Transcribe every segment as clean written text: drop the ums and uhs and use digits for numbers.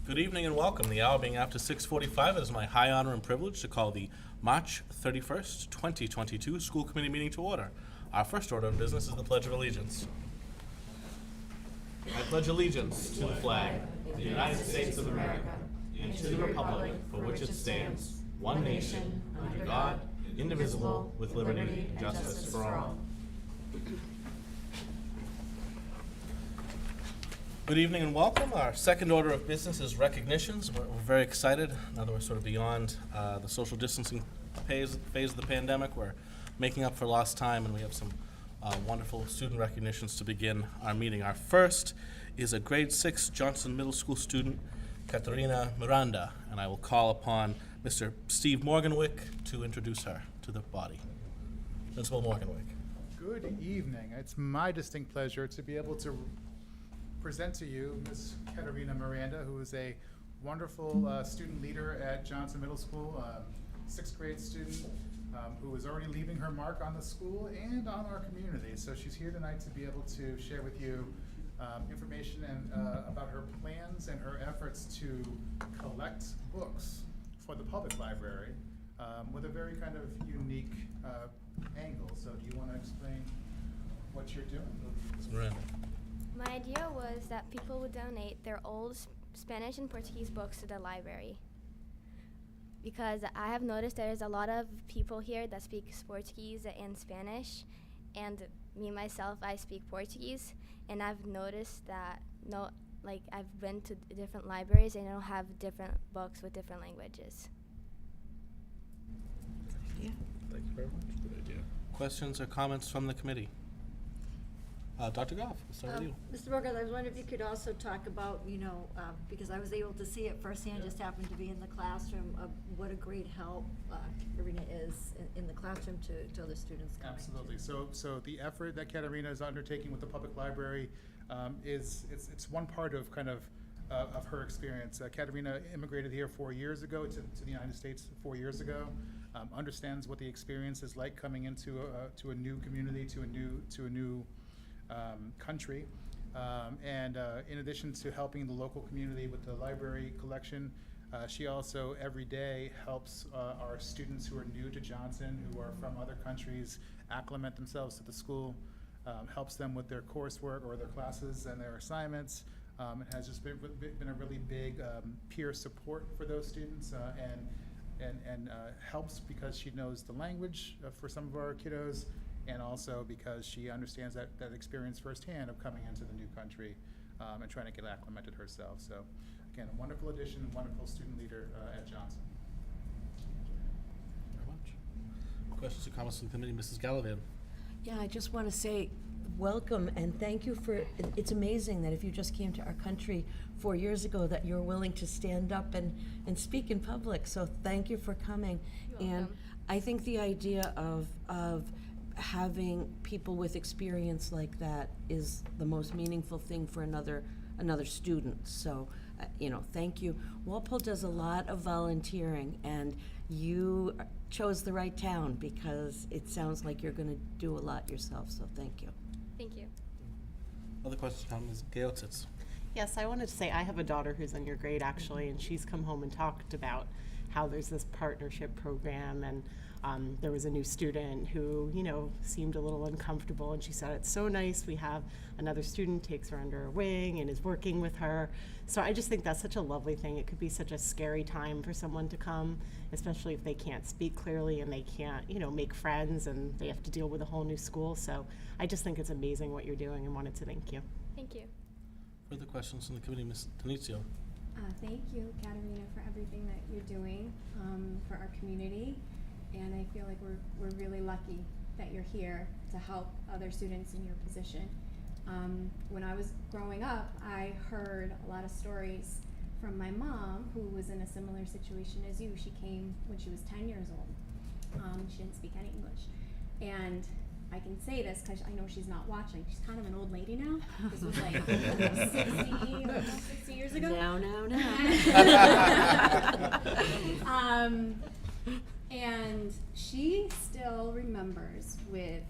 Good evening and welcome. The hour being after 6:45, it is my high honor and privilege to call the March 31st, 2022 school committee meeting to order. Our first order of business is the Pledge of Allegiance. I pledge allegiance to the flag of the United States of America and to the republic for which it stands, one nation, under God, indivisible, with liberty and justice for all. Good evening and welcome. Our second order of business is recognitions. We're very excited. Now that we're sort of beyond the social distancing phase of the pandemic, we're making up for lost time, and we have some wonderful student recognitions to begin our meeting. Our first is a grade 6 Johnson Middle School student, Katerina Miranda, and I will call upon Mr. Steve Morganwick to introduce her to the body. Principal Morganwick. Good evening. It's my distinct pleasure to be able to present to you Ms. Katerina Miranda, who is a wonderful student leader at Johnson Middle School, 6th grade student who is already leaving her mark on the school and on our community. So she's here tonight to be able to share with you information and about her plans and her efforts to collect books for the public library with a very kind of unique angle. So do you want to explain what you're doing? Ms. Miranda. My idea was that people would donate their old Spanish and Portuguese books to the library, because I have noticed there's a lot of people here that speak Portuguese and Spanish, and me myself, I speak Portuguese, and I've noticed that I've been to different libraries and they don't have different books with different languages. Yeah. Thank you very much. Good idea. Questions or comments from the committee? Dr. Goff, we'll start with you. Mr. Morgan, I was wondering if you could also talk about, because I was able to see it firsthand, just happened to be in the classroom, what a great help Katerina is in the classroom to other students coming. Absolutely. So the effort that Katerina is undertaking with the public library it's one part of kind of her experience. Katerina immigrated here 4 years ago to the United States 4 years ago. Understands what the experience is like coming into a new community, to a new country, and in addition to helping the local community with the library collection, she also every day helps our students who are new to Johnson, who are from other countries, acclimate themselves to the school, helps them with their coursework or their classes and their assignments. It has just been a really big peer support for those students, and helps because she knows the language for some of our kiddos, and also because she understands that experience firsthand of coming into the new country and trying to get acclimated herself. So again, a wonderful addition, wonderful student leader at Johnson. Thank you very much. Questions or comments from the committee? Mrs. Gallivan. Yeah, I just want to say welcome and thank you for, it's amazing that if you just came to our country 4 years ago that you're willing to stand up and speak in public. So thank you for coming. You're welcome. I think the idea of having people with experience like that is the most meaningful thing for another student. So, thank you. Walpole does a lot of volunteering, and you chose the right town because it sounds like you're going to do a lot yourself. So, thank you. Thank you. Other questions or comments? Gail Titz. Yes, I wanted to say I have a daughter who's in your grade actually, and she's come home and talked about how there's this partnership program, and there was a new student who, seemed a little uncomfortable, and she said, it's so nice we have another student takes her under her wing and is working with her. So I just think that's such a lovely thing. It could be such a scary time for someone to come, especially if they can't speak clearly and they can't, make friends, and they have to deal with a whole new school. So I just think it's amazing what you're doing and wanted to thank you. Thank you. Further questions from the committee? Ms. Tenizio. Thank you, Katerina, for everything that you're doing for our community. And I feel like we're really lucky that you're here to help other students in your position. When I was growing up, I heard a lot of stories from my mom, who was in a similar situation as you. She came when she was 10 years old. She didn't speak any English. And I can say this because I know she's not watching. She's kind of an old lady now. This was like 60 years ago. No. And she still remembers with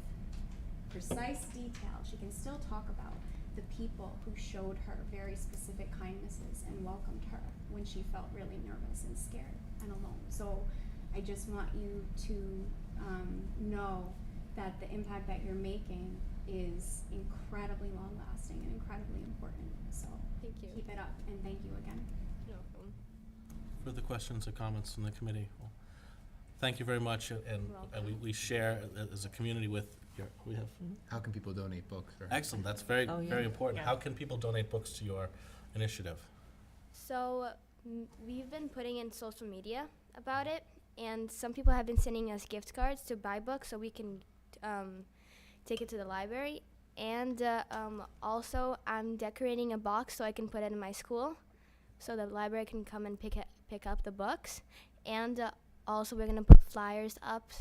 precise detail. She can still talk about the people who showed her very specific kindness witnesses and welcomed her when she felt really nervous and scared and alone. So I just want you to know that the impact that you're making is incredibly long-lasting and incredibly important. So Thank you. keep it up, and thank you again. Further questions or comments from the committee? Well, thank you very much, and we share as a community with your, we have, How can people donate books? Or excellent, that's very, Oh, yeah. very important. Yeah. How can people donate books to your initiative? So we've been putting in social media about it, and some people have been sending us gift cards to buy books so we can take it to the library. And also, I'm decorating a box so I can put it in my school, so the library can come and pick up the books. And also, we're gonna put flyers up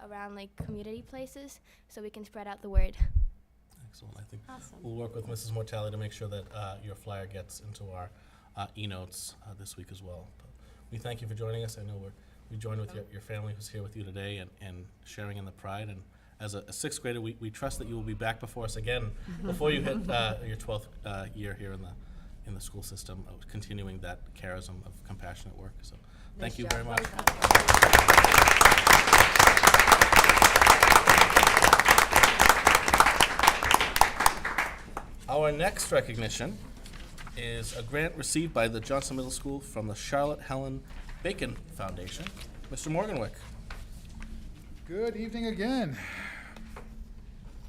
around like community places so we can spread out the word. Excellent, I think Awesome. we'll work with Mrs. Mortali to make sure that your flyer gets into our e-notes this week as well. But we thank you for joining us. I know we joined with your family who's here with you today and sharing in the pride. And as a sixth grader, we trust that you will be back before us again before you hit your 12th year here in the school system, continuing that charism of compassionate work. So thank you very much. Our next recognition is a grant received by the Johnson Middle School from the Charlotte Helen Bacon Foundation. Mr. Morganwick. Good evening again.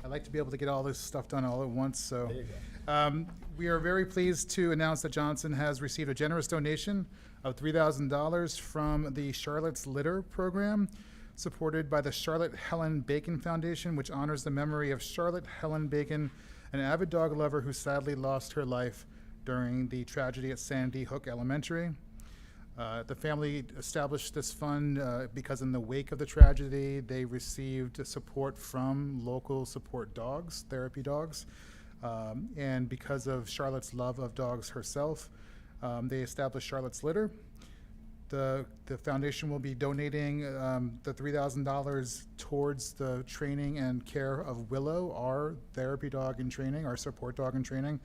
I like to be able to get all this stuff done all at once, so. There you go. We are very pleased to announce that Johnson has received a generous donation of $3,000 from the Charlotte's Litter Program, supported by the Charlotte Helen Bacon Foundation, which honors the memory of Charlotte Helen Bacon, an avid dog lover who sadly lost her life during the tragedy at Sandy Hook Elementary. The family established this fund because in the wake of the tragedy, they received support from local support dogs, therapy dogs. And because of Charlotte's love of dogs herself, they established Charlotte's Litter. The foundation will be donating the $3,000 towards the training and care of Willow, our therapy dog in training, our support dog in training,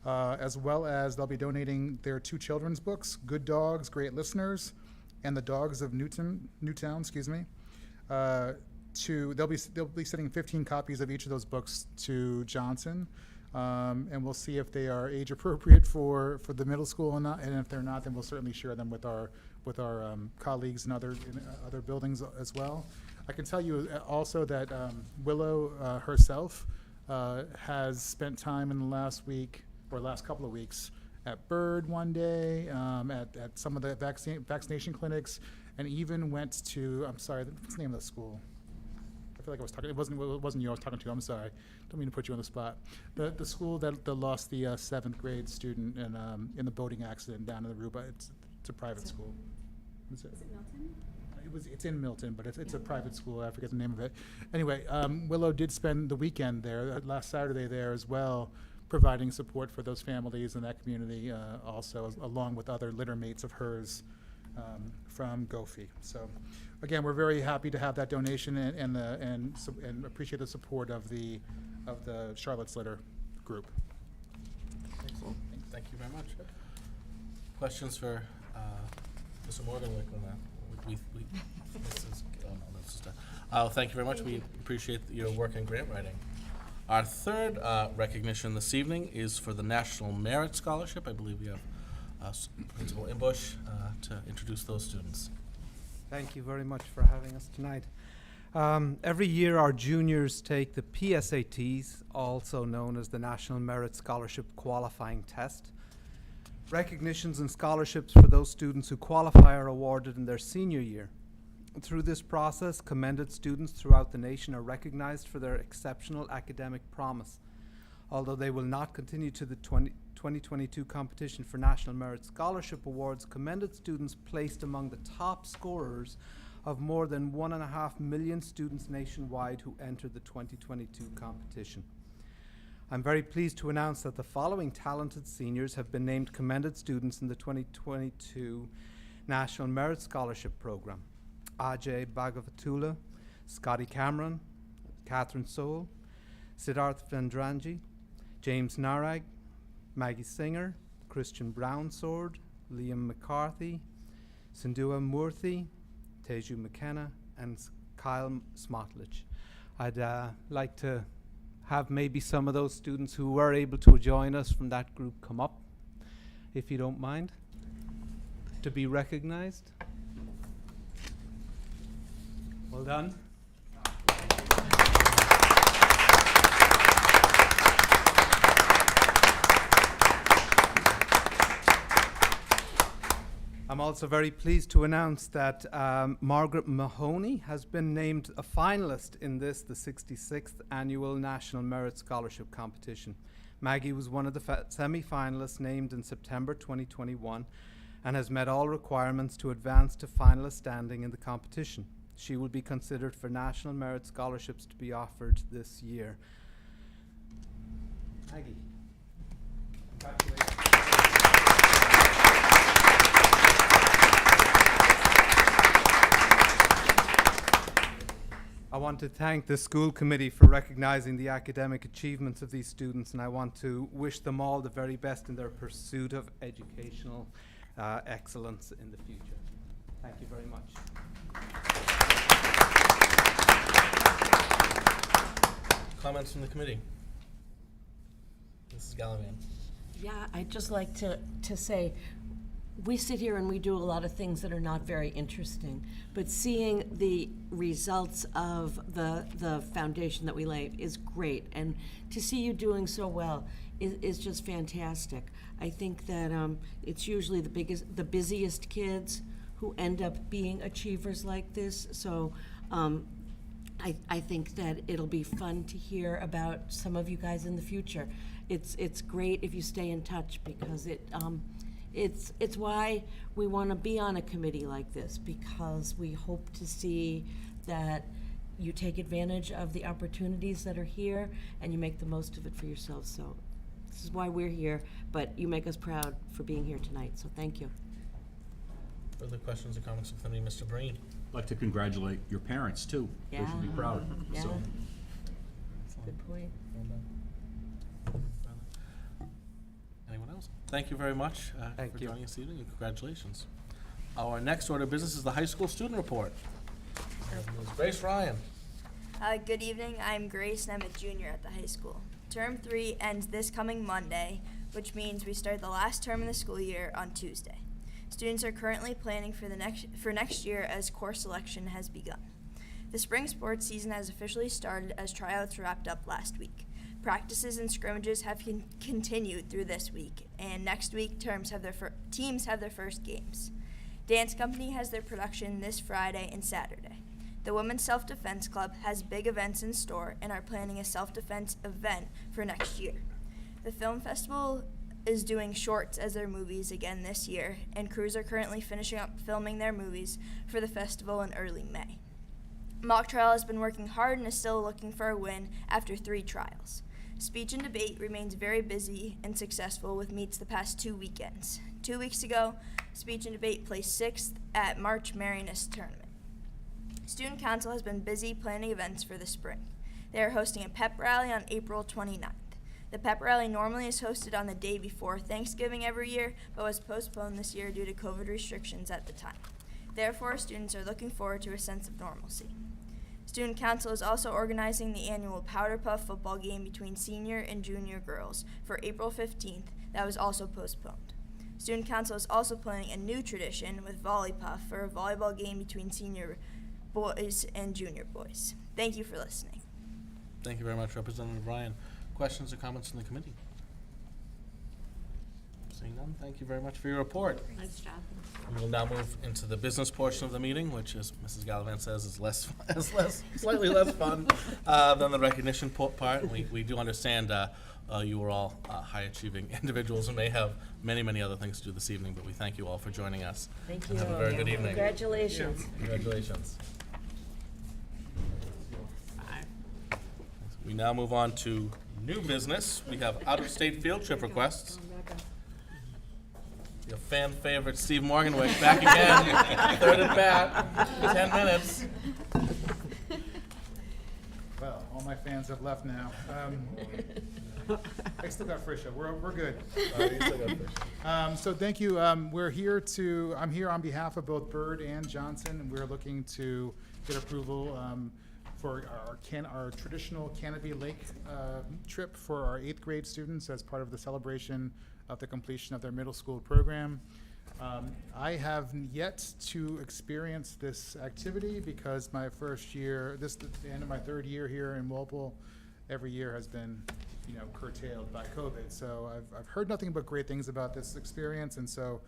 as well as they'll be donating their 2 children's books, Good Dogs, Great Listeners, and The Dogs of Newtown, they'll be sending 15 copies of each of those books to Johnson. And we'll see if they are age appropriate for the middle school or not, and if they're not, then we'll certainly share them with our colleagues in other buildings as well. I can tell you also that Willow herself has spent time in the last couple of weeks at Bird one day, at some of the vaccination clinics, and even went to, I'm sorry, what's the name of the school? I feel like I was talking, it wasn't you I was talking to, I'm sorry. Don't mean to put you on the spot. The school that lost the 7th grade student in the boating accident down in the Aruba, it's a private school. Is it Milton? It's in Milton, but it's a private school, I forget the name of it. Anyway, Willow did spend the weekend there, last Saturday there as well, providing support for those families in that community also, along with other litter mates of hers from Gofi. So, again, we're very happy to have that donation and appreciate the support of the Charlotte's Litter group. Excellent. Thank you very much. Questions for Mr. Morganwick on that? Thank you very much. We appreciate your work in grant writing. Our third recognition this evening is for the National Merit Scholarship. I believe we have Principal Imbush to introduce those students. Thank you very much for having us tonight. Every year our juniors take the PSATs, also known as the National Merit Scholarship Qualifying Test. Recognitions and scholarships for those students who qualify are awarded in their senior year. Through this process, commended students throughout the nation are recognized for their exceptional academic promise. Although they will not continue to the 2022 competition for National Merit Scholarship Awards, commended students placed among the top scorers of more than 1.5 million students nationwide who entered the 2022 competition. I'm very pleased to announce that the following talented seniors have been named commended students in the 2022 National Merit Scholarship Program. Ajay Bhagavatula, Scotty Cameron, Catherine Soule, Siddharth Vendranji, James Narag, Maggie Singer, Christian Brownsword, Liam McCarthy, Sindua Murthy, Teju McKenna, and Kyle Smotlich. I'd like to have maybe some of those students who were able to join us from that group come up, if you don't mind, to be recognized. Well done. I'm also very pleased to announce that Margaret Mahoney has been named a finalist in the 66th Annual National Merit Scholarship Competition. Maggie was one of the semi-finalists named in September 2021 and has met all requirements to advance to finalist standing in the competition. She will be considered for National Merit Scholarships to be offered this year. Maggie, congratulations. I want to thank the school committee for recognizing the academic achievements of these students, and I want to wish them all the very best in their pursuit of educational excellence in the future. Thank you very much. Comments from the committee? Mrs. Gallivan. Yeah, I'd just like to say, we sit here and we do a lot of things that are not very interesting, but seeing the results of the foundation that we laid is great, and to see you doing so well is just fantastic. I think that it's usually the busiest kids who end up being achievers like this, so I think that it'll be fun to hear about some of you guys in the future. It's great if you stay in touch, because it's why we want to be on a committee like this, because we hope to see that you take advantage of the opportunities that are here and you make the most of it for yourselves. So this is why we're here, but you make us proud for being here tonight, so thank you. Further questions or comments from the committee? Mr. Breen. I'd like to congratulate your parents, too. They should be proud. Yeah. So, Good point. Anyone else? Thank you very much Thank for you. joining us this evening, and congratulations. Our next order of business is the high school student report. Ms. Grace Ryan. Good evening, I'm Grace and I'm a junior at the high school. Term 3 ends this coming Monday, which means we start the last term of the school year on Tuesday. Students are currently planning for next year as course selection has begun. The spring sports season has officially started as tryouts wrapped up last week. Practices and scrimmages have continued through this week, and next week teams have their first games. Dance Company has their production this Friday and Saturday. The Women's Self-Defense Club has big events in store and are planning a self-defense event for next year. The Film Festival is doing shorts as their movies again this year, and crews are currently finishing up filming their movies for the festival in early May. Mock Trial has been working hard and is still looking for a win after 3 trials. Speech and debate remains very busy and successful with meets the past 2 weekends. 2 weeks ago, speech and debate placed 6th at March Marianist Tournament. Student Council has been busy planning events for the spring. They are hosting a Pep Rally on April 29th. The Pep Rally normally is hosted on the day before Thanksgiving every year, but was postponed this year due to COVID restrictions at the time. Therefore, students are looking forward to a sense of normalcy. Student Council is also organizing the annual Powder Puff football game between senior and junior girls for April 15th that was also postponed. Student Council is also planning a new tradition with Volley Puff for a volleyball game between senior boys and junior boys. Thank you for listening. Thank you very much, Representative Ryan. Questions or comments from the committee? Seeing none, thank you very much for your report. Nice job. We will now move into the business portion of the meeting, which, as Mrs. Gallivan says, is slightly less fun than the recognition part. We do understand you are all high-achieving individuals and may have many other things to do this evening, but we thank you all for joining us. Thank And you. have a very good evening. Congratulations. Congratulations. We now move on to new business. We have out-of-state field trip requests. Your fan favorite Steve Morganwick back again, third at bat, 10 minutes. Well, all my fans have left now. I still got Frisha. We're good. You still got first. So thank you. I'm here on behalf of both Byrd and Johnson, and we're looking to get approval for our traditional Canopy Lake trip for our 8th grade students as part of the celebration of the completion of their middle school program. I have yet to experience this activity because my first year, the end of my 3rd year here in Walpole, every year has been, curtailed by COVID. So I've heard nothing but great things about this experience, and so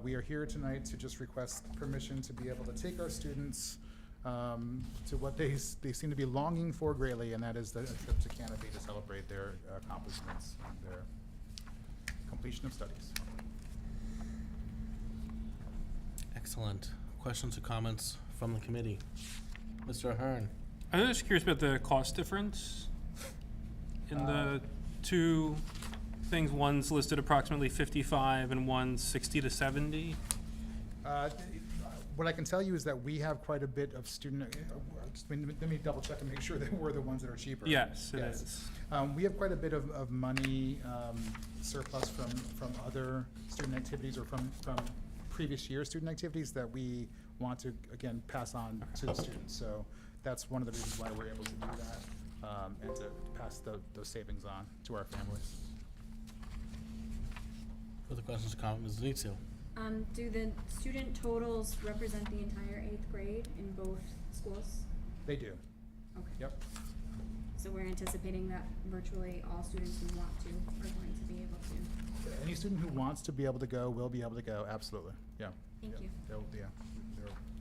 we are here tonight to just request permission to be able to take our students to what they seem to be longing for greatly, and that is a trip to Canopy to celebrate their accomplishments and their completion of studies. Excellent. Questions or comments from the committee? Mr. Ahern? I'm just curious about the cost difference in the two things. One's listed approximately 55 and one's 60 to 70. What I can tell you is that we have quite a bit of student, let me double check and make sure that we're the ones that are cheaper. Yes, it is. We have quite a bit of money surplus from other student activities or from previous year student activities that we want to, again, pass on to the students. So that's one of the reasons why we're able to do that and to pass those savings on to our families. Further questions or comments? Ms. Denizio? Do the student totals represent the entire 8th grade in both schools? They do. Okay. Yep. So we're anticipating that virtually all students who want to are going to be able to. Any student who wants to be able to go will be able to go, absolutely. Yeah. Thank you.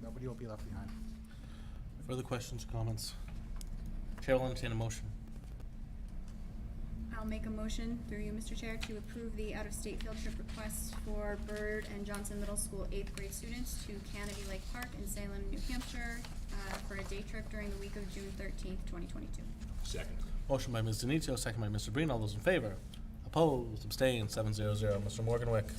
Nobody will be left behind. Further questions or comments? Chair will entertain a motion. I'll make a motion through you, Mr. Chair, to approve the out-of-state field trip request for Byrd and Johnson Middle School 8th grade students to Canopy Lake Park in Salem, New Hampshire, for a day trip during the week of June 13th, 2022. Second. Motion by Ms. Denizio, second by Mr. Breen. All those in favor? Opposed? Abstained? 700. Mr. Morganwick,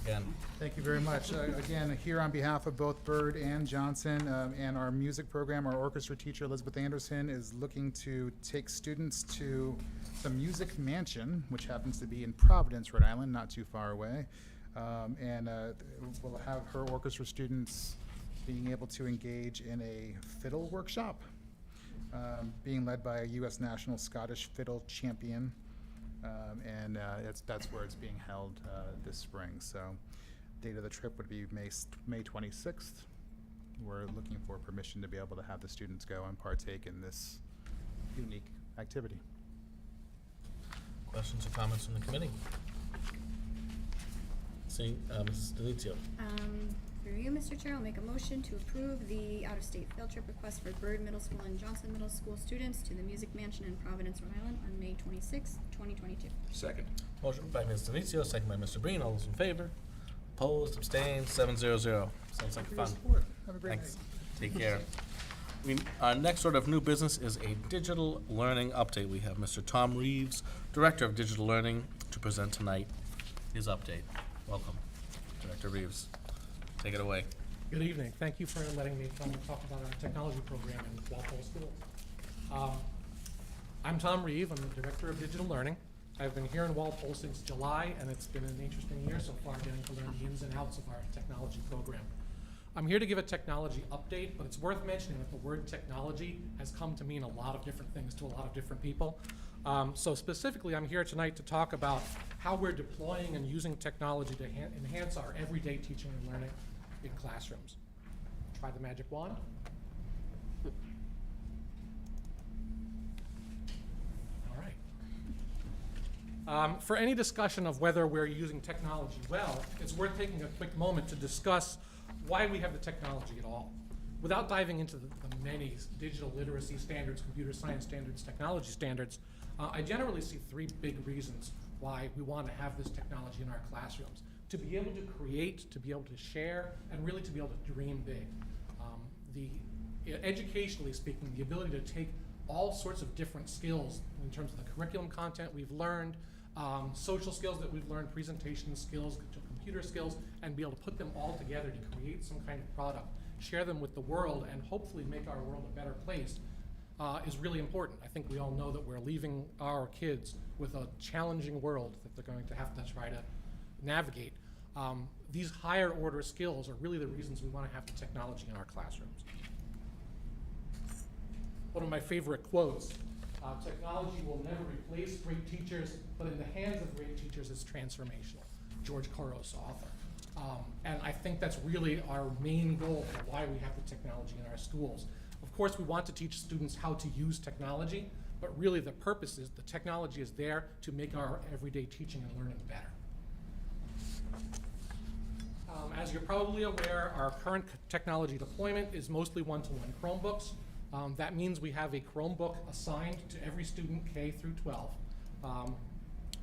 again. Thank you very much. Again, here on behalf of both Byrd and Johnson and our music program, our orchestra teacher, Elizabeth Anderson, is looking to take students to the Music Mansion, which happens to be in Providence, Rhode Island, not too far away. And we'll have her orchestra students being able to engage in a fiddle workshop, being led by a U.S. National Scottish Fiddle Champion. And that's where it's being held this spring. So date of the trip would be May 26th. We're looking for permission to be able to have the students go and partake in this unique activity. Questions or comments from the committee? Seeing Mrs. Denizio. Through you, Mr. Chair, I'll make a motion to approve the out-of-state field trip request for Byrd Middle School and Johnson Middle School students to the Music Mansion in Providence, Rhode Island on May 26, 2022. Second. Motion by Ms. Denizio, second by Mr. Breen. All those in favor? Opposed? Abstained? 700. Sounds like For your fun. support. Have a great Thanks. night. Take care. Our next order of new business is a digital learning update. We have Mr. Tom Reeves, Director of Digital Learning, to present tonight his update. Welcome, Director Reeves. Take it away. Good evening. Thank you for letting me come and talk about our technology program in Walpole Schools. I'm Tom Reeve. I'm the Director of Digital Learning. I've been here in Walpole since July, and it's been an interesting year so far getting to learn the ins and outs of our technology program. I'm here to give a technology update, but it's worth mentioning that the word technology has come to mean a lot of different things to a lot of different people. So specifically, I'm here tonight to talk about how we're deploying and using technology to enhance our everyday teaching and learning in classrooms. Try the magic wand. All right. For any discussion of whether we're using technology well, it's worth taking a quick moment to discuss why we have the technology at all. Without diving into the many digital literacy standards, computer science standards, technology standards, I generally see three big reasons why we want to have this technology in our classrooms. To be able to create, to be able to share, and really to be able to dream big. Educationally speaking, the ability to take all sorts of different skills in terms of the curriculum content we've learned, social skills that we've learned, presentation skills, to computer skills, and be able to put them all together to create some kind of product, share them with the world, and hopefully make our world a better place. is really important. I think we all know that we're leaving our kids with a challenging world that they're going to have to try to navigate. These higher order skills are really the reasons we want to have the technology in our classrooms. One of my favorite quotes, technology will never replace great teachers, but in the hands of great teachers it's transformational. George Couros, author. And I think that's really our main goal for why we have the technology in our schools. Of course, we want to teach students how to use technology, but really the purpose is the technology is there to make our everyday teaching and learning better. As you're probably aware, our current technology deployment is mostly one-to-one Chromebooks. That means we have a Chromebook assigned to every student K through 12.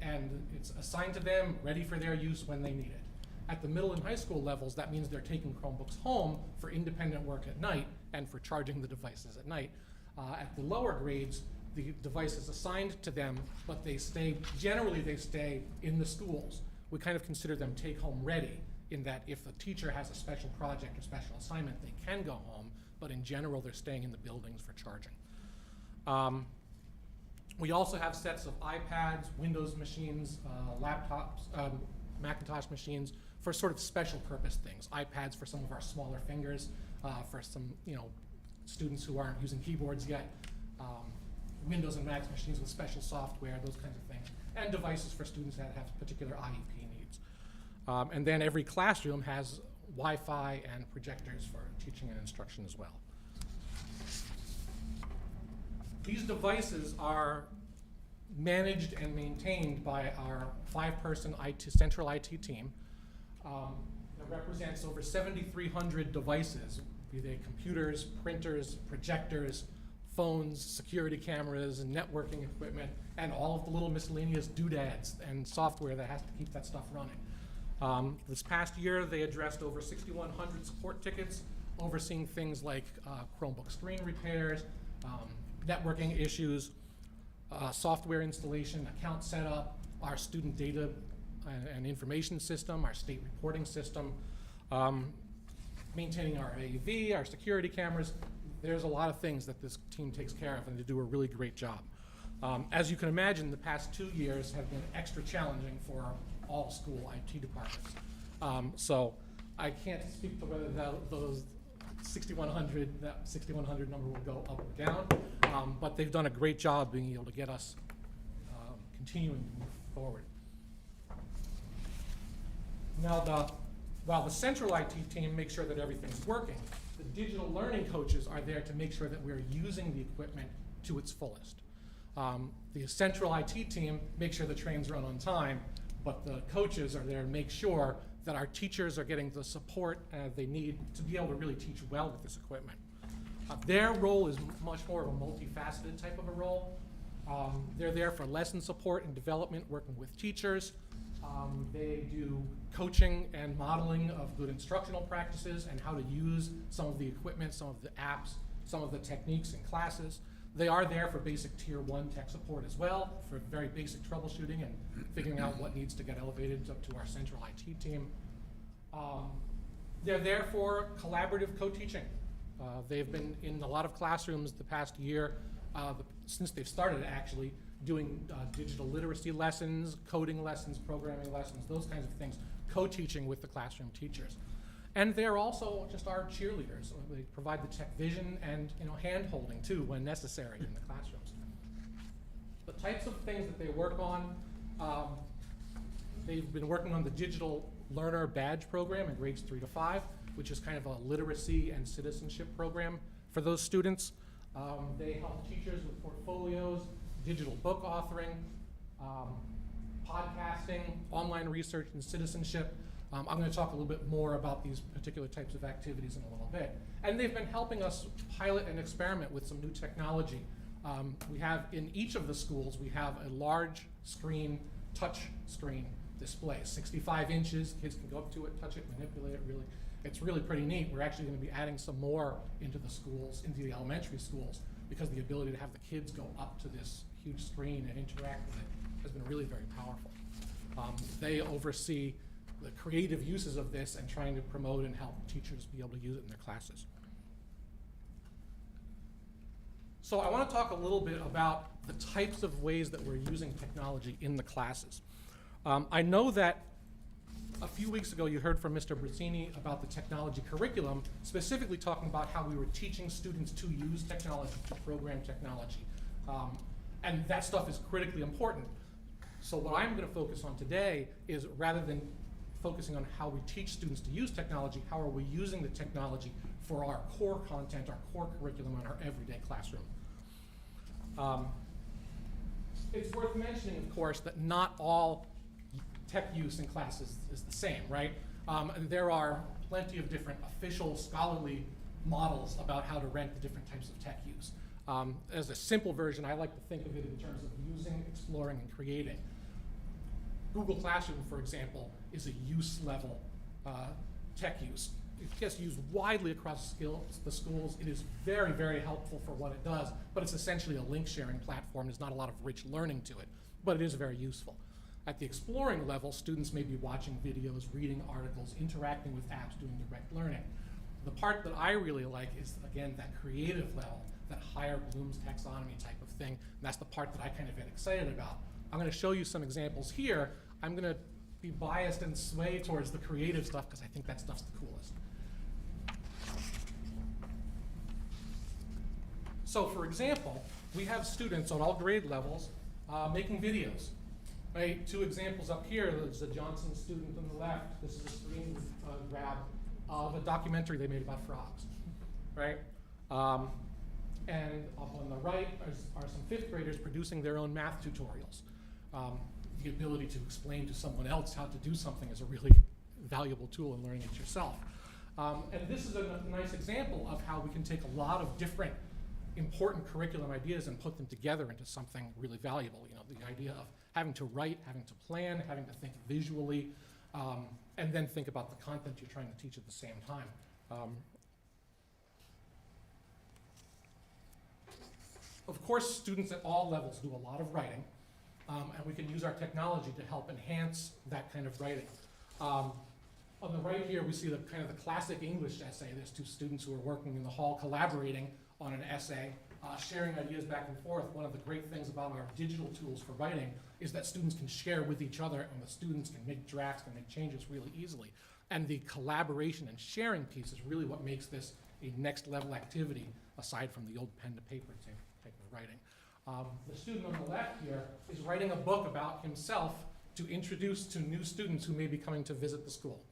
And it's assigned to them, ready for their use when they need it. At the middle and high school levels, that means they're taking Chromebooks home for independent work at night and for charging the devices at night. At the lower grades, the device is assigned to them, but generally they stay in the schools. We kind of consider them take-home ready, in that if the teacher has a special project or special assignment, they can go home, but in general, they're staying in the buildings for charging. We also have sets of iPads, Windows machines, laptops, Macintosh machines for sort of special purpose things. iPads for some of our smaller fingers, for some students who aren't using keyboards yet. Windows and Mac machines with special software, those kinds of things. And devices for students that have particular IEP needs. And then every classroom has Wi-Fi and projectors for teaching and instruction as well. These devices are managed and maintained by our 5-person central IT team that represents over 7,300 devices, be they computers, printers, projectors, phones, security cameras, and networking equipment, and all of the little miscellaneous doodads and software that has to keep that stuff running. This past year, they addressed over 6,100 support tickets, overseeing things like Chromebook screen repairs, networking issues, software installation, account setup, our student data and information system, our state reporting system, maintaining our AV, our security cameras. There's a lot of things that this team takes care of, and they do a really great job. As you can imagine, the past 2 years have been extra challenging for all school IT departments. So I can't speak to whether those 6,100, that 6,100 number will go up or down, but they've done a great job being able to get us continuing to move forward. Now, while the central IT team makes sure that everything's working, the digital learning coaches are there to make sure that we're using the equipment to its fullest. The central IT team makes sure the trains run on time, but the coaches are there to make sure that our teachers are getting the support they need to be able to really teach well with this equipment. Their role is much more of a multifaceted type of a role. They're there for lesson support and development, working with teachers. They do coaching and modeling of good instructional practices and how to use some of the equipment, some of the apps, some of the techniques in classes. They are there for basic tier 1 tech support as well, for very basic troubleshooting and figuring out what needs to get elevated up to our central IT team. They're there for collaborative co-teaching. They've been in a lot of classrooms the past year, since they've started actually, doing digital literacy lessons, coding lessons, programming lessons, those kinds of things, co-teaching with the classroom teachers. And they're also just our cheerleaders. They provide the tech vision and hand-holding too when necessary in the classrooms. The types of things that they work on, they've been working on the Digital Learner Badge program in grades 3 to 5, which is kind of a literacy and citizenship program for those students. They help teachers with portfolios, digital book authoring, podcasting, online research, and citizenship. I'm going to talk a little bit more about these particular types of activities in a little bit. And they've been helping us pilot and experiment with some new technology. We have, in each of the schools, we have a large screen, touch screen display, 65 inches. Kids can go up to it, touch it, manipulate it. It's really pretty neat. We're actually going to be adding some more into the schools, into the elementary schools, because the ability to have the kids go up to this huge screen and interact with it has been really very powerful. They oversee the creative uses of this and trying to promote and help teachers be able to use it in their classes. So I want to talk a little bit about the types of ways that we're using technology in the classes. I know that a few weeks ago you heard from Mr. Brissini about the technology curriculum, specifically talking about how we were teaching students to use technology, to program technology. And that stuff is critically important. So what I'm going to focus on today is, rather than focusing on how we teach students to use technology, how are we using the technology for our core content, our core curriculum, in our everyday classroom. It's worth mentioning, of course, that not all tech use in classes is the same, right? And there are plenty of different official scholarly models about how to rank the different types of tech use. As a simple version, I like to think of it in terms of using, exploring, and creating. Google Classroom, for example, is a use level tech use. It gets used widely across the schools. It is very, very helpful for what it does, but it's essentially a link sharing platform. There's not a lot of rich learning to it, but it is very useful. At the exploring level, students may be watching videos, reading articles, interacting with apps, doing direct learning. The part that I really like is, again, that creative level, that higher Bloom's taxonomy type of thing, and that's the part that I kind of get excited about. I'm going to show you some examples here. I'm going to be biased and sway towards the creative stuff because I think that stuff's the coolest. So for example, we have students on all grade levels making videos. Right? Two examples up here. There's a Johnson student on the left. This is a screen grab of a documentary they made about frogs. Right? And up on the right are some fifth graders producing their own math tutorials. The ability to explain to someone else how to do something is a really valuable tool in learning it yourself. And this is a nice example of how we can take a lot of different important curriculum ideas and put them together into something really valuable. You know, the idea of having to write, having to plan, having to think visually, and then think about the content you're trying to teach at the same time. Of course, students at all levels do a lot of writing, and we can use our technology to help enhance that kind of writing. On the right here, we see the kind of the classic English essay. There's two students who are working in the hall, collaborating on an essay, sharing ideas back and forth. One of the great things about our digital tools for writing is that students can share with each other, and the students can make drafts, can make changes really easily. And the collaboration and sharing piece is really what makes this a next level activity, aside from the old pen to paper type of writing. The student on the left here is writing a book about himself to introduce to new students who may be coming to visit the school.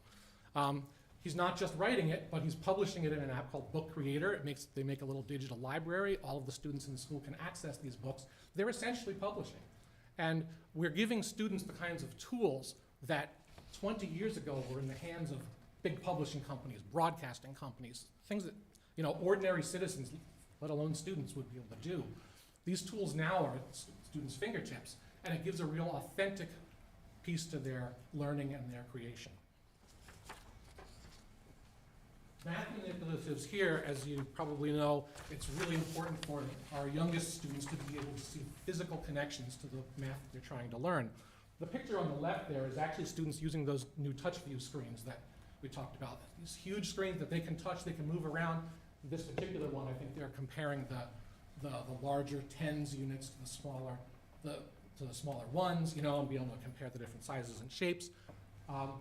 He's not just writing it, but he's publishing it in an app called Book Creator. They make a little digital library. All of the students in the school can access these books. They're essentially publishing. And we're giving students the kinds of tools that 20 years ago were in the hands of big publishing companies, broadcasting companies, things that, you know, ordinary citizens, let alone students, would be able to do. These tools now are at students' fingertips, and it gives a real authentic piece to their learning and their creation. Math manipulatives here, as you probably know, it's really important for our youngest students to be able to see physical connections to the math they're trying to learn. The picture on the left there is actually students using those new touch view screens that we talked about. These huge screens that they can touch, they can move around. This particular one, I think they're comparing the larger tens units to the smaller ones, you know, and be able to compare the different sizes and shapes.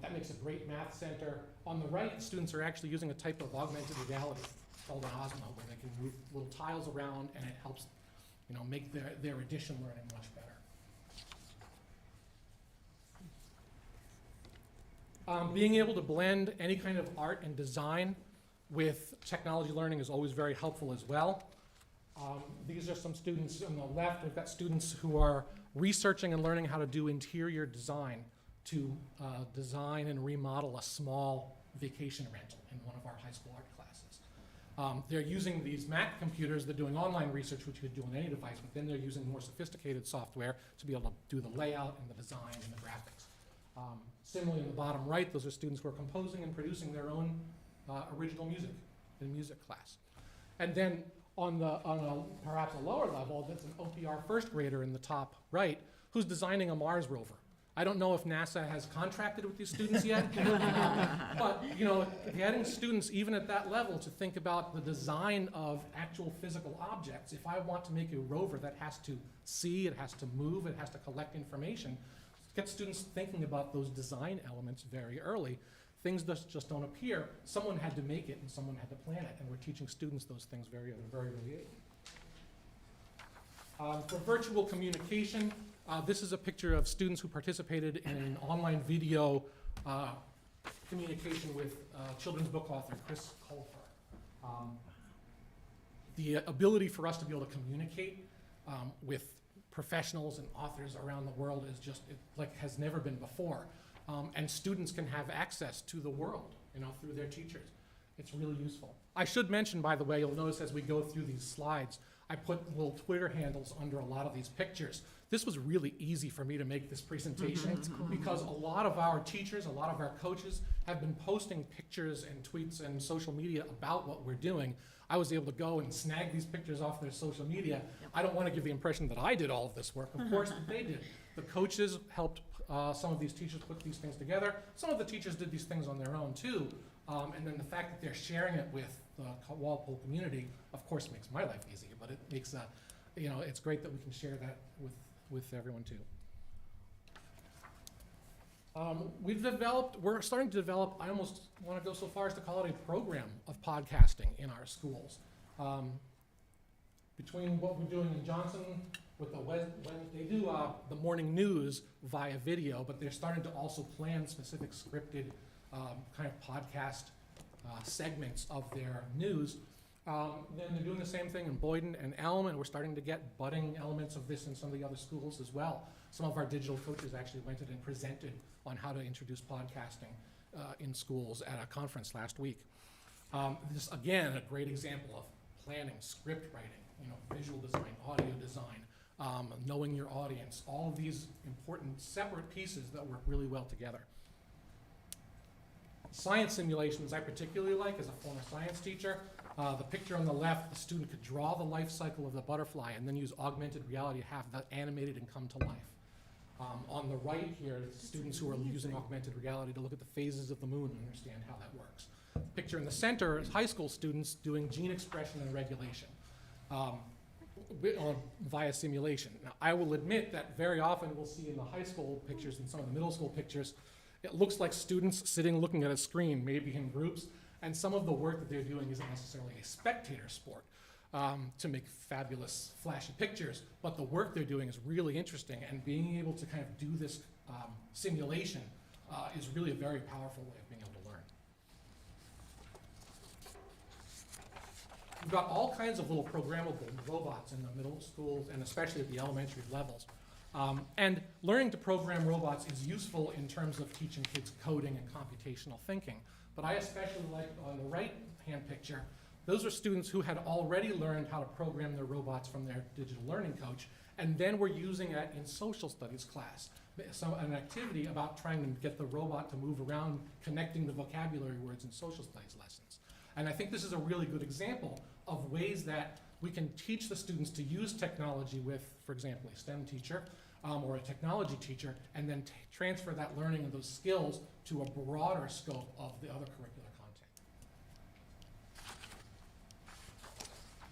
That makes a great math center. On the right, students are actually using a type of augmented reality called an Osmo, where they can move little tiles around, and it helps, you know, make their addition learning much better. Being able to blend any kind of art and design with technology learning is always very helpful as well. These are some students on the left. We've got students who are researching and learning how to do interior design to design and remodel a small vacation rental in one of our high school art classes. They're using these Mac computers. They're doing online research, which you could do on any device, but then they're using more sophisticated software to be able to do the layout and the design and the graphics. Similarly, in the bottom right, those are students who are composing and producing their own original music in music class. And then on perhaps a lower level, that's an OPR first grader in the top right who's designing a Mars rover. I don't know if NASA has contracted with these students yet, but you know, getting students even at that level to think about the design of actual physical objects. If I want to make a rover that has to see, it has to move, it has to collect information, get students thinking about those design elements very early. Things just don't appear. Someone had to make it and someone had to plan it, and we're teaching students those things at a very early age. For virtual communication, this is a picture of students who participated in an online video communication with children's book author Chris Colfer. The ability for us to be able to communicate with professionals and authors around the world is just like has never been before. And students can have access to the world, you know, through their teachers. It's really useful. I should mention, by the way, you'll notice as we go through these slides, I put little Twitter handles under a lot of these pictures. This was really easy for me to make this presentation because a lot of our teachers, a lot of our coaches have been posting pictures and tweets and social media about what we're doing. I was able to go and snag these pictures off their social media. I don't want to give the impression that I did all of this work. Of course they did. The coaches helped some of these teachers put these things together. Some of the teachers did these things on their own too. And then the fact that they're sharing it with the Walpole community, of course, makes my life easier, but it makes, you know, it's great that we can share that with everyone too. We're starting to develop, I almost want to go so far as to call it a program of podcasting in our schools. Between what we're doing in Johnson with when they do the morning news via video, but they're starting to also plan specific scripted kind of podcast segments of their news. Then they're doing the same thing in Boyden and Elm, and we're starting to get budding elements of this in some of the other schools as well. Some of our digital coaches actually went in and presented on how to introduce podcasting in schools at a conference last week. This, again, a great example of planning, script writing, you know, visual design, audio design, knowing your audience, all of these important separate pieces that work really well together. Science simulations I particularly like as a former science teacher. The picture on the left, the student could draw the life cycle of the butterfly and then use augmented reality to have that animated and come to life. On the right here, students who are using augmented reality to look at the phases of the moon and understand how that works. The picture in the center is high school students doing gene expression and regulation via simulation. Now, I will admit that very often we'll see in the high school pictures and some of the middle school pictures, it looks like students sitting looking at a screen, maybe in groups, and some of the work that they're doing isn't necessarily a spectator sport to make fabulous, flashy pictures, but the work they're doing is really interesting, and being able to kind of do this simulation is really a very powerful way of being able to learn. We've got all kinds of little programmable robots in the middle schools and especially at the elementary levels. And learning to program robots is useful in terms of teaching kids coding and computational thinking. But I especially like on the right-hand picture, those are students who had already learned how to program their robots from their digital learning coach, and then were using it in social studies class. So an activity about trying to get the robot to move around, connecting the vocabulary words in social studies lessons. And I think this is a really good example of ways that we can teach the students to use technology with, for example, a STEM teacher or a technology teacher, and then transfer that learning and those skills to a broader scope of the other curricular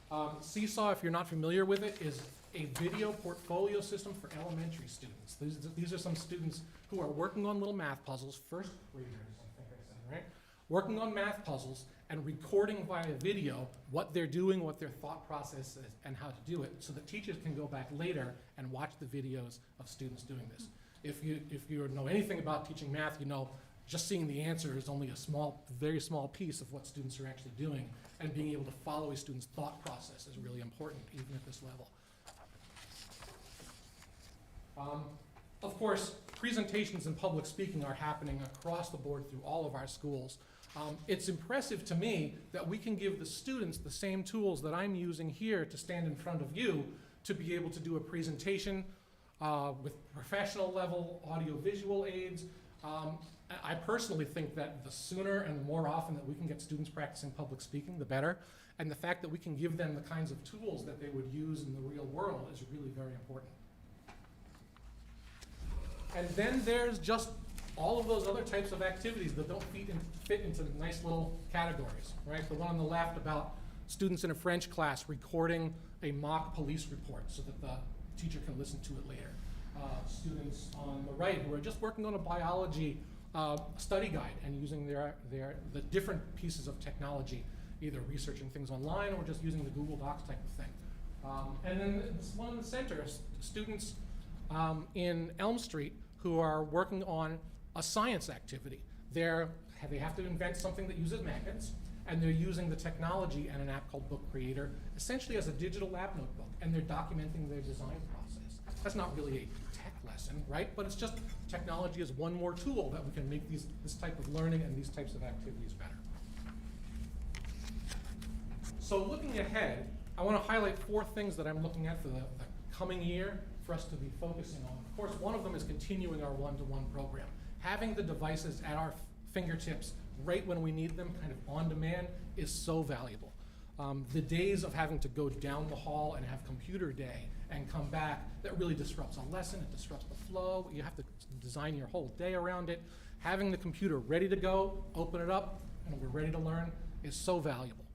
content. Seesaw, if you're not familiar with it, is a video portfolio system for elementary students. These are some students who are working on little math puzzles, first graders, I think I said, right? Working on math puzzles and recording via video what they're doing, what their thought process is, and how to do it, so that teachers can go back later and watch the videos of students doing this. If you know anything about teaching math, you know just seeing the answer is only a very small piece of what students are actually doing, and being able to follow a student's thought process is really important, even at this level. Of course, presentations and public speaking are happening across the board through all of our schools. It's impressive to me that we can give the students the same tools that I'm using here to stand in front of you to be able to do a presentation with professional level audio-visual aids. I personally think that the sooner and the more often that we can get students practicing public speaking, the better. And the fact that we can give them the kinds of tools that they would use in the real world is really very important. And then there's just all of those other types of activities that don't fit into nice little categories, right? The one on the left about students in a French class recording a mock police report so that the teacher can listen to it later. Students on the right who are just working on a biology study guide and using the different pieces of technology, either researching things online or just using the Google Docs type of thing. And then this one in the center, students in Elm Street who are working on a science activity. They have to invent something that uses magnets, and they're using the technology and an app called Book Creator essentially as a digital lab notebook, and they're documenting their design process. That's not really a tech lesson, right? But it's just technology is one more tool that we can make this type of learning and these types of activities better. So looking ahead, I want to highlight 4 things that I'm looking at for the coming year for us to be focusing on. Of course, one of them is continuing our one-to-one program. Having the devices at our fingertips right when we need them, kind of on demand, is so valuable. The days of having to go down the hall and have computer day and come back, that really disrupts a lesson, it disrupts the flow, you have to design your whole day around it. Having the computer ready to go, open it up, and we're ready to learn is so valuable.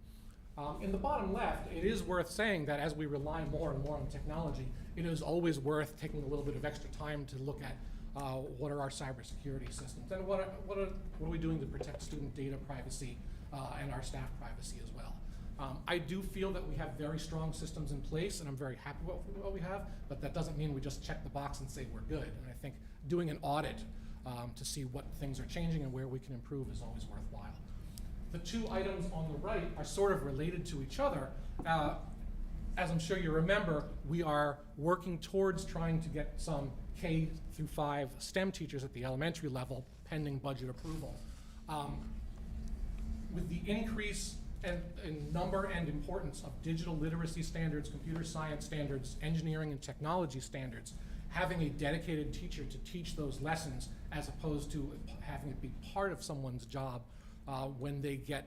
In the bottom left, it is worth saying that as we rely more and more on technology, it is always worth taking a little bit of extra time to look at what are our cybersecurity systems and what are we doing to protect student data privacy and our staff privacy as well. I do feel that we have very strong systems in place, and I'm very happy with what we have, but that doesn't mean we just check the box and say we're good. And I think doing an audit to see what things are changing and where we can improve is always worthwhile. The 2 items on the right are sort of related to each other. As I'm sure you remember, we are working towards trying to get some K-5 STEM teachers at the elementary level, pending budget approval. With the increase in number and importance of digital literacy standards, computer science standards, engineering and technology standards, having a dedicated teacher to teach those lessons as opposed to having it be part of someone's job when they get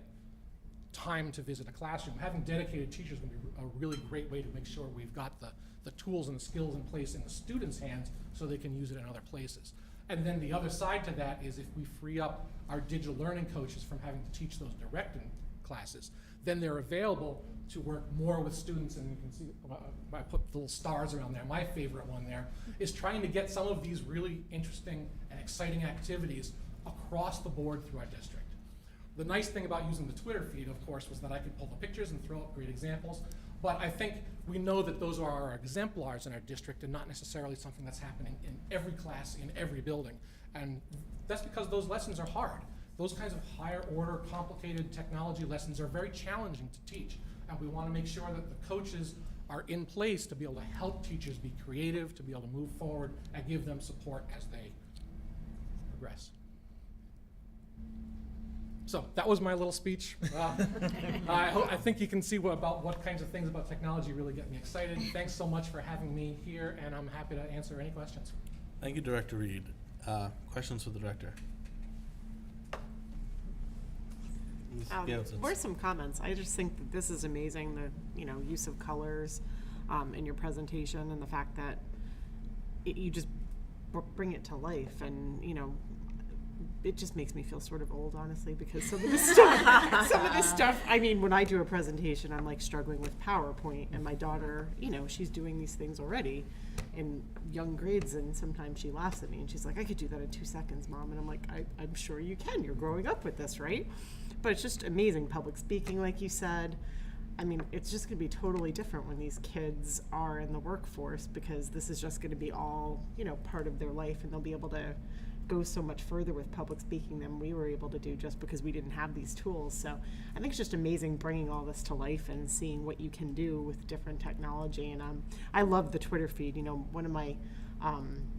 time to visit a classroom. Having dedicated teachers is going to be a really great way to make sure we've got the tools and the skills in place in the students' hands so they can use it in other places. And then the other side to that is if we free up our digital learning coaches from having to teach those direct classes, then they're available to work more with students. And you can see, I put little stars around there. My favorite one there is trying to get some of these really interesting and exciting activities across the board through our district. The nice thing about using the Twitter feed, of course, was that I could pull the pictures and throw up great examples. But I think we know that those are our exemplars in our district and not necessarily something that's happening in every class, in every building. And that's because those lessons are hard. Those kinds of higher order, complicated technology lessons are very challenging to teach. And we want to make sure that the coaches are in place to be able to help teachers be creative, to be able to move forward and give them support as they progress. So that was my little speech. I think you can see what kinds of things about technology really get me excited. Thanks so much for having me here, and I'm happy to answer any questions. Thank you, Director Reed. Questions for the director? Or some comments. I just think that this is amazing, the use of colors in your presentation, and the fact that you just bring it to life, and it just makes me feel sort of old, honestly, because some of this stuff, I mean, when I do a presentation, I'm like struggling with PowerPoint, and my daughter, she's doing these things already in young grades, and sometimes she laughs at me and she's like, I could do that in 2 seconds, Mom. And I'm like, I'm sure you can. You're growing up with this, right? But it's just amazing. Public speaking, like you said. I mean, it's just going to be totally different when these kids are in the workforce, because this is just going to be all, part of their life, and they'll be able to go so much further with public speaking than we were able to do just because we didn't have these tools. So I think it's just amazing bringing all this to life and seeing what you can do with different technology. And I love the Twitter feed. One of my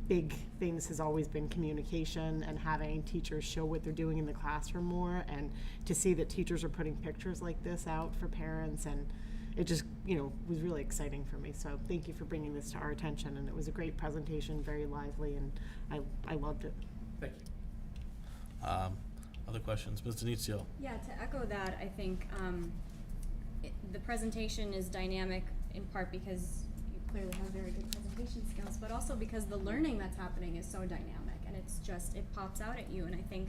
big things has always been communication and having teachers show what they're doing in the classroom more, and to see that teachers are putting pictures like this out for parents, and it just was really exciting for me. So thank you for bringing this to our attention, and it was a great presentation, very lively, and I loved it. Thank you. Other questions? Ms. Denizio? Yeah, to echo that, I think the presentation is dynamic in part because clearly have very good presentation skills, but also because the learning that's happening is so dynamic, and it's just, it pops out at you. And I think,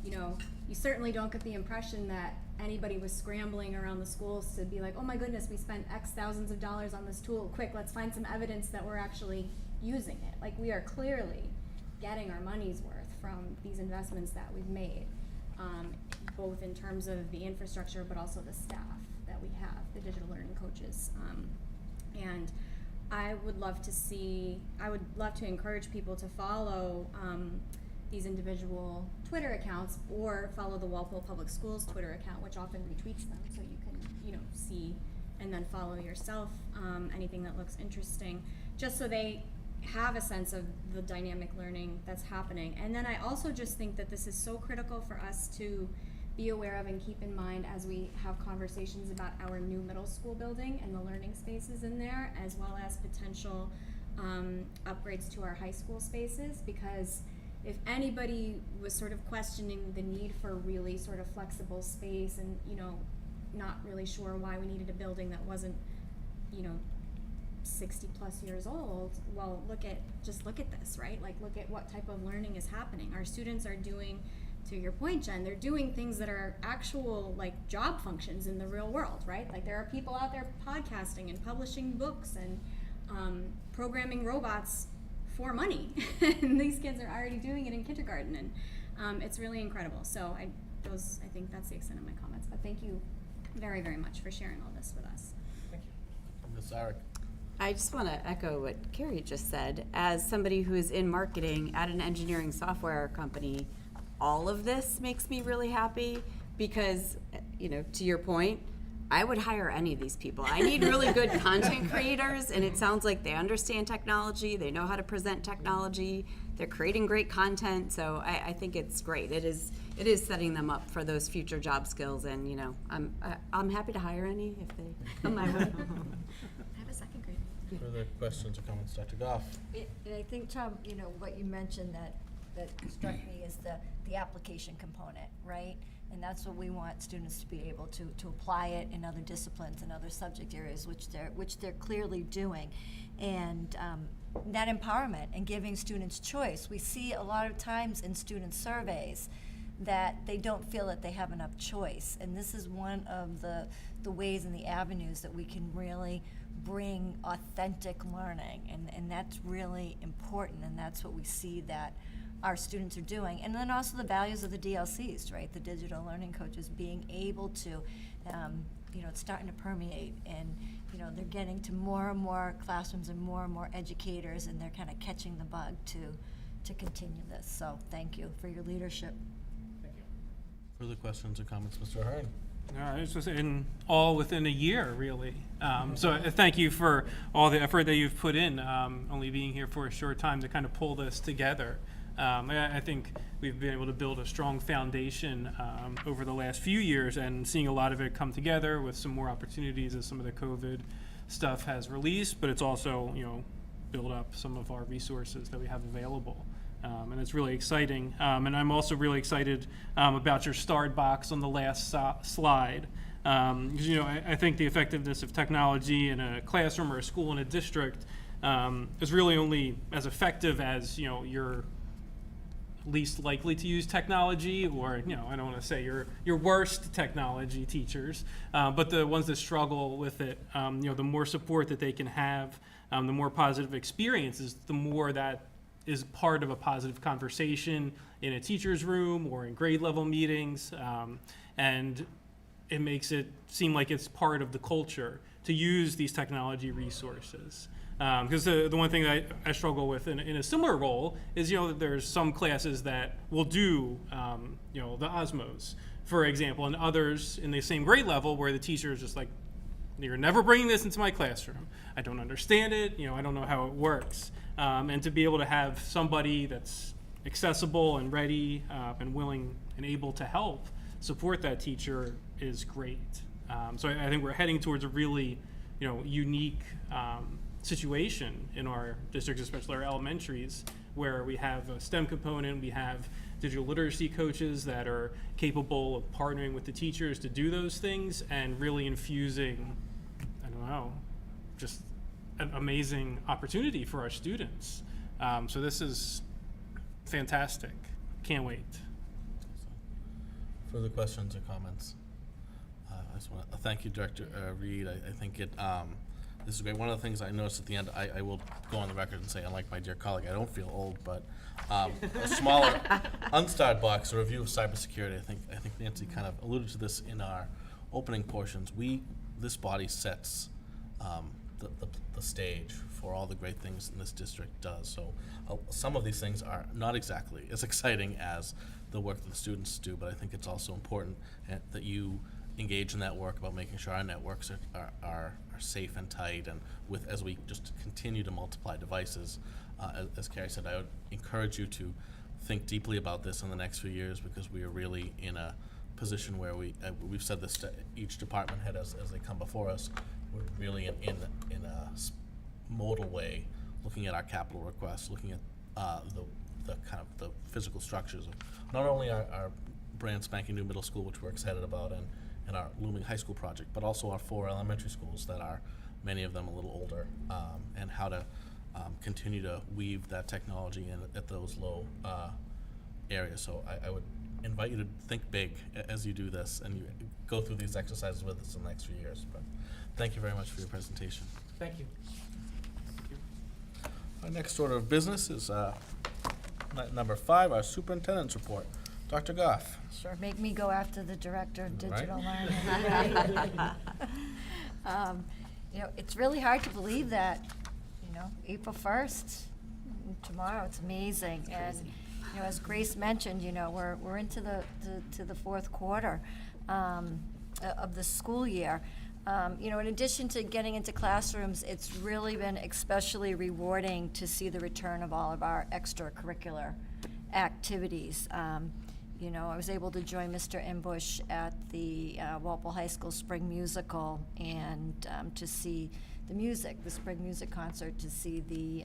you know, you certainly don't get the impression that anybody was scrambling around the schools to be like, oh my goodness, we spent X thousands of dollars on this tool, quick, let's find some evidence that we're actually using it. Like, we are clearly getting our money's worth from these investments that we've made, both in terms of the infrastructure, but also the staff that we have, the digital learning coaches. And I would love to encourage people to follow these individual Twitter accounts, or follow the Walpole Public Schools Twitter account, which often retweets them, so you can, you know, see and then follow yourself anything that looks interesting, just so they have a sense of the dynamic learning that's happening. And then I also just think that this is so critical for us to be aware of and keep in mind as we have conversations about our new middle school building and the learning spaces in there, as well as potential upgrades to our high school spaces, because if anybody was sort of questioning the need for really sort of flexible space and, you know, not really sure why we needed a building that wasn't, you know, 60 plus years old, well, look at this, right? Like, look at what type of learning is happening. Our students are doing, to your point, Jen, they're doing things that are actual, like, job functions in the real world, right? Like, there are people out there podcasting and publishing books and programming robots for money. And these kids are already doing it in kindergarten, and it's really incredible. So I think that's the extent of my comments, but thank you very, very much for sharing all this with us. Ms. Zarek. I just want to echo what Carrie just said. As somebody who is in marketing at an engineering software company, all of this makes me really happy because, you know, to your point, I would hire any of these people. I need really good content creators, and it sounds like they understand technology, they know how to present technology, they're creating great content, so I think it's great. It is setting them up for those future job skills, and, you know, I'm happy to hire any if they come my way. I have a second grade. Further questions or comments, Dr. Goff? And I think, Tom, you know, what you mentioned that struck me is the application component, right? And that's what we want students to be able to apply it in other disciplines and other subject areas, which they're clearly doing. And that empowerment and giving students choice. We see a lot of times in student surveys that they don't feel that they have enough choice. And this is one of the ways and the avenues that we can really bring authentic learning. And that's really important, and that's what we see that our students are doing. And then also the values of the DLCs, right? The digital learning coaches being able to, you know, it's starting to permeate, and, you know, they're getting to more and more classrooms and more educators, and they're kind of catching the bug to continue this. So thank you for your leadership. Thank you. Further questions or comments, Mr. Hurd? I was just in all within a year, really. So thank you for all the effort that you've put in, only being here for a short time to kind of pull this together. I think we've been able to build a strong foundation over the last few years, and seeing a lot of it come together with some more opportunities as some of the COVID stuff has released, but it's also, you know, build up some of our resources that we have available. And it's really exciting. And I'm also really excited about your starred box on the last slide. Because, you know, I think the effectiveness of technology in a classroom or a school in a district is really only as effective as, you know, your least likely to use technology, or, you know, I don't want to say your worst technology teachers, but the ones that struggle with it. You know, the more support that they can have, the more positive experiences, the more that is part of a positive conversation in a teacher's room or in grade level meetings, and it makes it seem like it's part of the culture to use these technology resources. Because the one thing that I struggle with in a similar role is, you know, that there's some classes that will do, you know, the Osmos, for example, and others in the same grade level where the teacher is just like, you're never bringing this into my classroom. I don't understand it. You know, I don't know how it works. And to be able to have somebody that's accessible and ready and willing and able to help support that teacher is great. So I think we're heading towards a really, you know, unique situation in our districts, especially our elementaries, where we have a STEM component, we have digital literacy coaches that are capable of partnering with the teachers to do those things and really infusing, I don't know, just an amazing opportunity for our students. So this is fantastic. Can't wait. Further questions or comments? I just want to thank you, Director Reed. I think this is great. One of the things I noticed at the end, I will go on the record and say, unlike my dear colleague, I don't feel old, but a smaller unstarred box, a review of cybersecurity. I think Nancy kind of alluded to this in our opening portions. This body sets the stage for all the great things this district does. So some of these things are not exactly as exciting as the work that the students do, but I think it's also important that you engage in that work about making sure our networks are safe and tight, and as we just continue to multiply devices, as Carrie said, I would encourage you to think deeply about this in the next few years, because we are really in a position where we've said this to each department head as they come before us. We're really in a modal way looking at our capital requests, looking at the kind of the physical structures of not only our brand spanking new middle school, which we're excited about, and our looming high school project, but also our 4 elementary schools that are, many of them, a little older, and how to continue to weave that technology in at those low areas. So I would invite you to think big as you do this, and you go through these exercises with us in the next few years. But thank you very much for your presentation. Thank you. Our next order of business is number 5, our superintendent's report. Dr. Goff. Sure, make me go after the Director of Right. Digital Learning. It's really hard to believe that, April 1st, tomorrow, it's amazing. And, as Grace mentioned, we're into the fourth quarter of the school year. In addition to getting into classrooms, it's really been especially rewarding to see the return of all of our extracurricular activities. I was able to join Mr. Embush at the Walpole High School Spring Musical, and to see the spring music concert, to see the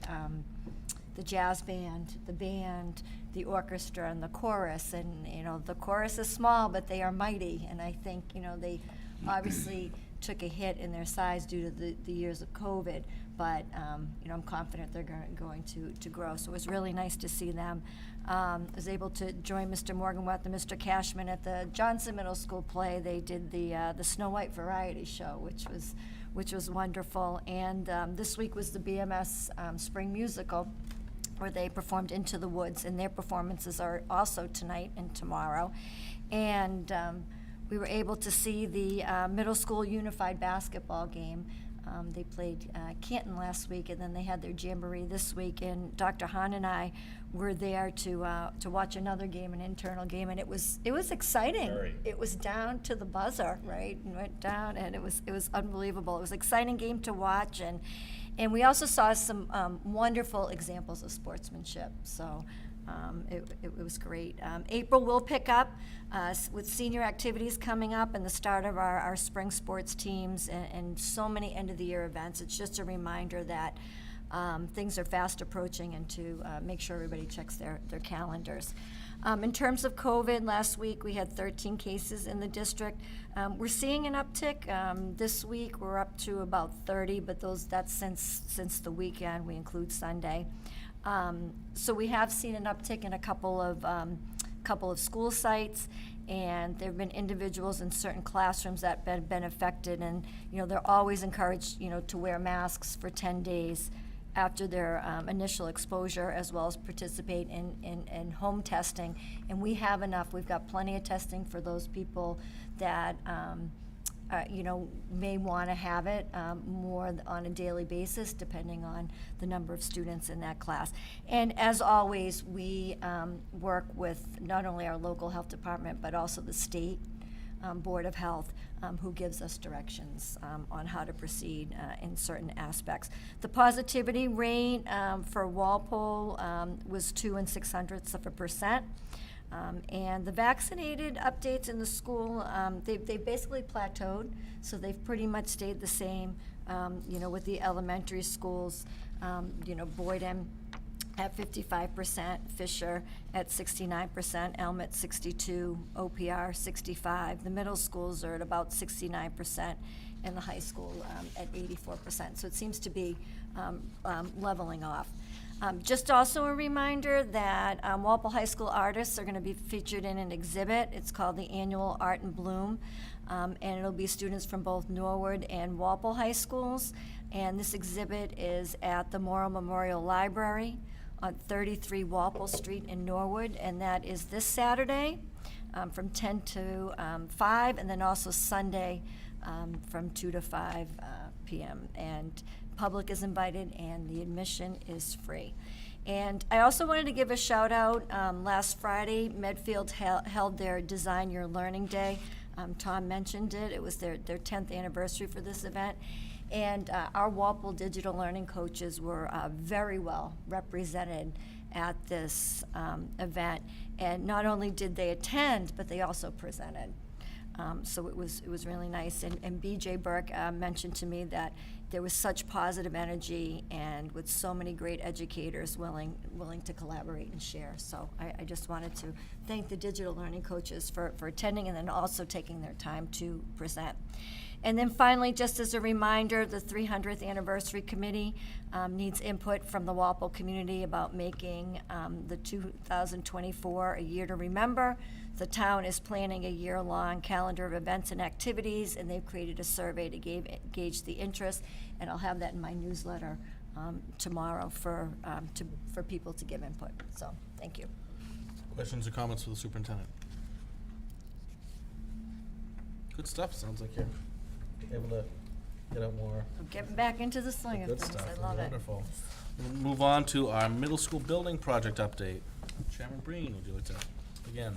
jazz band, the band, the orchestra, and the chorus. And, the chorus is small, but they are mighty. And I think, they obviously took a hit in their size due to the years of COVID, but I'm confident they're going to grow. So it was really nice to see them. I was able to join Mr. Morganworth and Mr. Cashman at the Johnson Middle School play. They did the Snow White variety show, which was wonderful. And this week was the BMS Spring Musical, where they performed Into the Woods, and their performances are also tonight and tomorrow. And we were able to see the middle school unified basketball game. They played Canton last week, and then they had their jamboree this week. And Dr. Hahn and I were there to watch another game, an internal game, and it was exciting. Very. It was down to the buzzer, right? And went down, and it was unbelievable. It was an exciting game to watch, and we also saw some wonderful examples of sportsmanship. So. It was great. April will pick up with senior activities coming up and the start of our spring sports teams and so many end-of-the-year events. It's just a reminder that things are fast approaching, and to make sure everybody checks their calendars. In terms of COVID, last week we had 13 cases in the district. We're seeing an uptick. This week we're up to about 30, but that's since the weekend. We include Sunday. So we have seen an uptick in a couple of school sites, and there have been individuals in certain classrooms that have been affected, and they're always encouraged to wear masks for 10 days after their initial exposure, as well as participate in home testing. And we have enough. We've got plenty of testing for those people that may want to have it more on a daily basis, depending on the number of students in that class. And as always, we work with not only our local health department, but also the state Board of Health, who gives us directions on how to proceed in certain aspects. The positivity rate for Walpole was 2 6/6%. And the vaccinated updates in the school, they've basically plateaued, so they've pretty much stayed the same, with the elementary schools, Boyden at 55%, Fisher at 69%, Elm at 62, OPR 65. The middle schools are at about 69%, and the high school at 84%. So it seems to be leveling off. Just also a reminder that Walpole High School artists are going to be featured in an exhibit. It's called the Annual Art in Bloom, and it'll be students from both Norwood and Walpole High Schools. And this exhibit is at the Morrow Memorial Library on 33 Walpole Street in Norwood, and that is this Saturday from 10 to 5, and then also Sunday from 2 to 5 p.m. And public is invited, and the admission is free. And I also wanted to give a shout out. Last Friday, Medfield held their Design Your Learning Day. Tom mentioned it. It was their 10th anniversary for this event. And our Walpole digital learning coaches were very well represented at this event. And not only did they attend, but they also presented. So it was really nice. And BJ Burke mentioned to me that there was such positive energy, and with so many great educators willing to collaborate and share. So I just wanted to thank the digital learning coaches for attending, and then also taking their time to present. And then finally, just as a reminder, the 300th Anniversary Committee needs input from the Walpole community about making the 2024 a year to remember. The town is planning a year-long calendar of events and activities, and they've created a survey to gauge the interest, and I'll have that in my newsletter tomorrow for people to give input. So, thank you. Questions or comments for the superintendent? Good stuff. Sounds like you're able to get out more. I'm getting back into the swing of Good things. stuff. I love it. Wonderful. We'll move on to our middle school building project update. Chairman Breen, would you like to begin?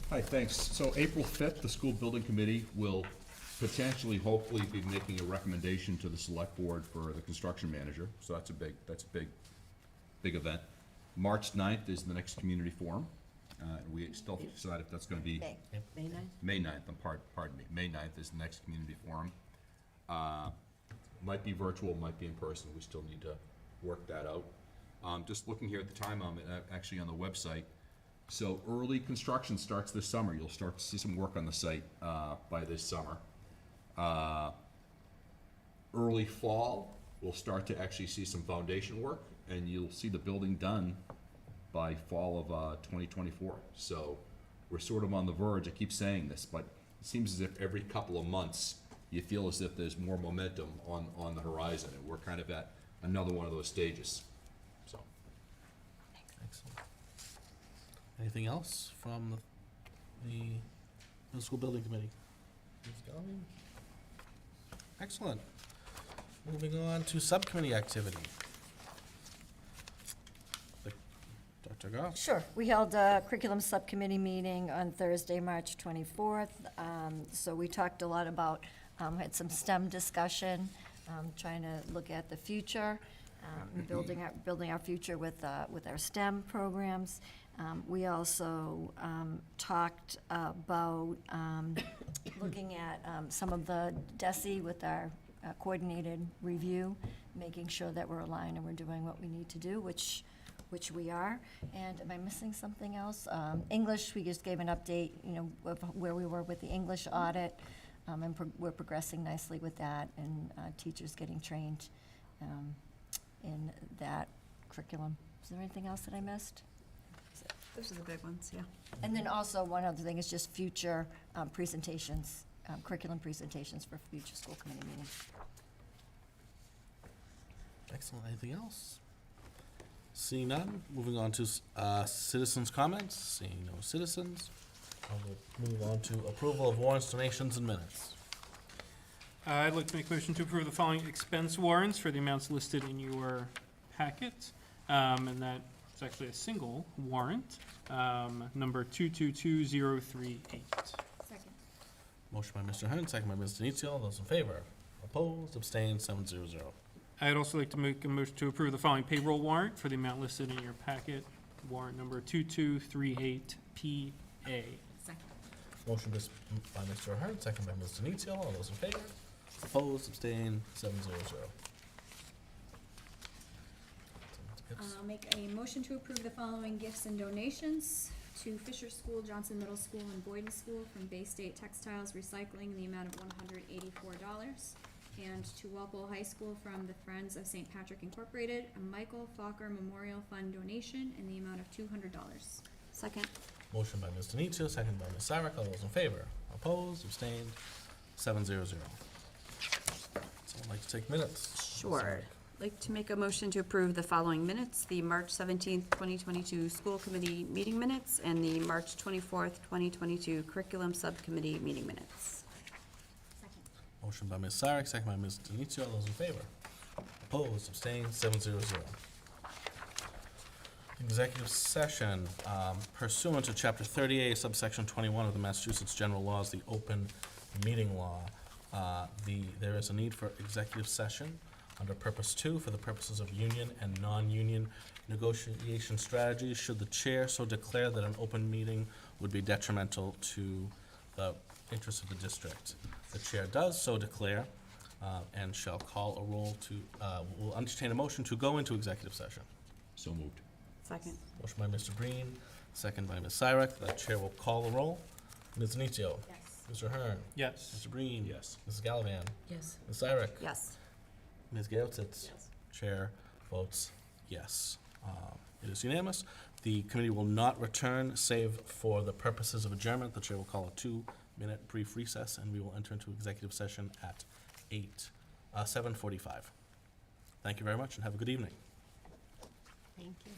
Hi, thanks. So April 5th, the school building committee will potentially, hopefully, be making a recommendation to the select board for the construction manager. So that's a big event. March 9th is the next community forum. And we still decide if that's gonna be May 9th? May 9th, pardon me. May 9th is the next community forum. Might be virtual, might be in person. We still need to work that out. Just looking here at the time, actually on the website. So early construction starts this summer. You'll start to see some work on the site by this summer. Early fall, we'll start to actually see some foundation work, and you'll see the building done by fall of 2024. So we're sort of on the verge. I keep saying this, but it seems as if every couple of months you feel as if there's more momentum on the horizon, and we're kind of at another one of those stages. So. Excellent. Anything else from the middle school building committee? Ms. Galvin? Excellent. Moving on to subcommittee activity. Dr. Goff? Sure. We held a curriculum subcommittee meeting on Thursday, March 24th. So we talked a lot about, had some STEM discussion, trying to look at the future, building our future with our STEM programs. We also talked about looking at some of the DESE with our coordinated review, making sure that we're aligned and we're doing what we need to do, which we are. And am I missing something else? English, we just gave an update, of where we were with the English audit, and we're progressing nicely with that, and teachers getting trained in that curriculum. Is there anything else that I missed? Those are the big ones, yeah. And then also, one other thing is just future presentations, curriculum presentations for future school committee meetings. Excellent. Anything else? Seeing none, moving on to citizens' comments. Seeing no citizens, we'll move on to approval of warrants, donations, and minutes. I'd like to make a motion to approve the following expense warrants for the amounts listed in your packet. And that is actually a single warrant, number 222038. Second. Motion by Mr. Hunt, second by Ms. Denizio. All those in favor? Opposed? Abstained? 700. I'd also like to make a motion to approve the following payroll warrant for the amount listed in your packet, warrant number 2238PA. Second. Motion by Mr. Hunt, second by Ms. Denizio. All those in favor? Opposed? Abstained? 700. Yes. I'll make a motion to approve the following gifts and donations to Fisher School, Johnson Middle School, and Boyden School from Bay State Textiles Recycling in the amount of $184. And to Walpole High School from the Friends of St. Patrick Incorporated, a Michael Fokker Memorial Fund donation in the amount of $200. Second. Motion by Ms. Denizio, second by Ms. Syrek. All those in favor? Opposed? Abstained? 700. Someone like to take minutes? Ms. Sure. Syrek. Like to make a motion to approve the following minutes, the March 17th, 2022 School Committee meeting minutes and the March 24th, 2022 Curriculum Subcommittee meeting minutes. Second. Motion by Ms. Syrek, second by Ms. Denizio. All those in favor? Opposed? Abstained? 700. Executive session pursuant to Chapter 30A, subsection 21 of the Massachusetts General Laws, the open meeting law. There is a need for executive session under Purpose 2 for the purposes of union and non-union negotiation strategies, should the chair so declare that an open meeting would be detrimental to the interests of the district. The chair does so declare and shall call a roll to, will entertain a motion to go into executive session. So moved. Second. Motion by Mr. Breen, second by Ms. Syrek. The chair will call the roll. Ms. Denizio. Yes. Mr. Hearn. Yes. Mr. Breen. Yes. Mrs. Gallivan. Yes. Ms. Syrek. Yes. Ms. Gaotitz. Chair votes yes. It is unanimous. The committee will not return save for the purposes of adjournment. The chair will call a 2-minute brief recess, and we will enter into executive session at 7:45. Thank you very much, and have a good evening. Thank you.